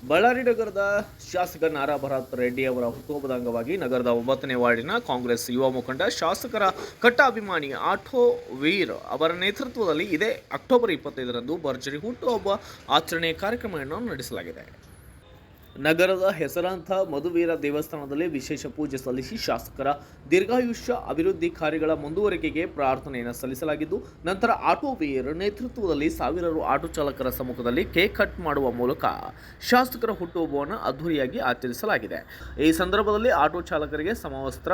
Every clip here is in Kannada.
ಬಳ್ಳಾರಿ ನಗರದ ಶಾಸಕ ನಾರಾ ಭರತ್ ರೆಡ್ಡಿ ಅವರ ಹುಟ್ಟುಹಬ್ಬದ ಅಂಗವಾಗಿ ನಗರದ 9ನೇ ವಾರ್ಡಿನ ಕಾಂಗ್ರೆಸ್ ಯುವ ಮುಖಂಡ ಶಾಸಕರ ಕಟ್ಟ ಅಭಿಮಾನಿ ಆಟೋ ವೀರ್ ಅವರ ನೇತೃತ್ವದಲ್ಲಿ ಇದೇ ಅಕ್ಟೋಬರ್ 25ರಂದು ಭರ್ಜರಿ ಹುಟ್ಟುಹಬ್ಬ ಆಚರಣೆ ಕಾರ್ಯಕ್ರಮವನ್ನು ನಡೆಸಲಾಗಿದೆ. ನಗರದ ಹೆಸರಾಂತ ಮಧುವೀರ ದೇವಸ್ಥಾನದಲ್ಲಿ ವಿಶೇಷ ಪೂಜೆ ಸಲ್ಲಿಸಿ ಶಾಸಕರ ದೀರ್ಘಾಯುಷ್ಯ ಅಭಿವೃದ್ಧಿ ಕಾರ್ಯಗಳ ಮುಂದುವರಿಕೆಗೆ ಪ್ರಾರ್ಥನೆಯನ್ನು ಸಲ್ಲಿಸಲಾಗಿದ್ದು, ನಂತರ ಆಟೋ ವೀರ್ ನೇತೃತ್ವದಲ್ಲಿ ಸಾವಿರಾರು ಆಟೋ ಚಾಲಕರ ಸಮ್ಮುಖದಲ್ಲಿ ಕೇಕ್ ಕಟ್ ಮಾಡುವ ಮೂಲಕ ಶಾಸಕರ ಹುಟ್ಟುಹಬ್ಬವನ್ನು ಅದ್ದೂರಿಯಾಗಿ ಆಚರಿಸಲಾಗಿದೆ. ಈ ಸಂದರ್ಭದಲ್ಲಿ ಆಟೋ ಚಾಲಕರಿಗೆ ಸಮವಸ್ತ್ರ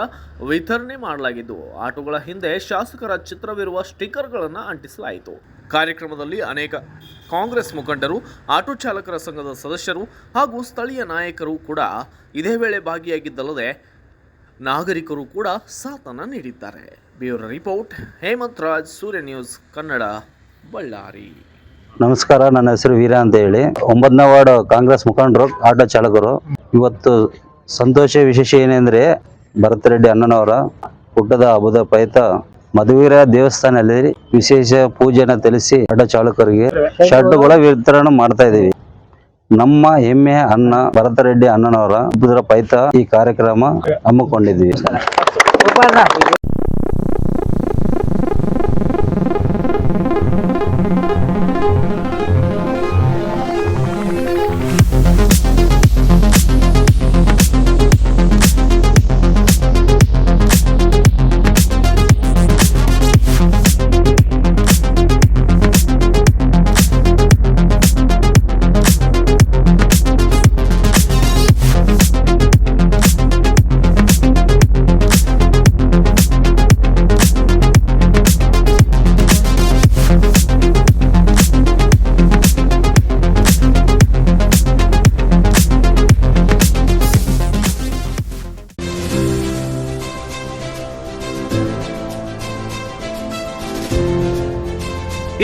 ವಿತರಣೆ ಮಾಡಲಾಗಿದ್ದು, ಆಟೋಗಳ ಹಿಂದೆ ಶಾಸಕರ ಚಿತ್ರವಿರುವ ಸ್ಟಿಕ್ಕರ್ಗಳನ್ನು ಅಂಟಿಸಲಾಯಿತು. ಕಾರ್ಯಕ್ರಮದಲ್ಲಿ ಅನೇಕ ಕಾಂಗ್ರೆಸ್ ಮುಖಂಡರು, ಆಟೋ ಚಾಲಕರ ಸಂಘದ ಸದಸ್ಯರು ಹಾಗೂ ಸ್ಥಳೀಯ ನಾಯಕರು ಕೂಡ ಇದೇ ವೇಳೆ ಭಾಗಿಯಾಗಿದ್ದಲ್ಲದೆ ನಾಗರಿಕರು ಕೂಡ ಸಾಥನ್ನು ನೀಡಿದ್ದಾರೆ. ಬ್ಯೂರೋ ರಿಪೋರ್ಟ್, ಹೇಮಂತ್ ರಾಜ್, ಸೂರ್ಯ ನ್ಯೂಸ್ ಕನ್ನಡ, ಬಳ್ಳಾರಿ. ನಮಸ್ಕಾರ, ನನ್ನ ಹೆಸರು ವೀರ ಅಂತ ಹೇಳಿ. 9ನೇ ವಾರ್ಡ್ ಕಾಂಗ್ರೆಸ್ ಮುಖಂಡರು, ಆಟೋ ಚಾಲಕರು. ಇವತ್ತು ಸಂತೋಷ ವಿಶೇಷ ಏನೆಂದರೆ ಭರತ್ ರೆಡ್ಡಿ ಅಣ್ಣನವರ ಹುಟ್ಟದ ಹಬ್ಬದ ಪ್ರಯುಕ್ತ ಮಧುವೀರ ದೇವಸ್ಥಾನದಲ್ಲಿ ವಿಶೇಷ ಪೂಜೆಯನ್ನು ತಿಳಿಸಿ ಆಟೋ ಚಾಲಕರಿಗೆ ಶರ್ಟ್ಗಳ ವಿತರಣೆ ಮಾಡ್ತಾ ಇದೀವಿ. ನಮ್ಮ ಹೆಮ್ಮೆಯ ಅಣ್ಣ ಭರತ್ ರೆಡ್ಡಿ ಅಣ್ಣನವರ ಹಬ್ಬದ ಪ್ರಯುಕ್ತ ಈ ಕಾರ್ಯಕ್ರಮ ಹಮ್ಮಿಕೊಂಡಿದ್ವಿ.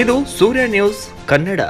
ಇದು ಸೂರ್ಯ ನ್ಯೂಸ್ ಕನ್ನಡ.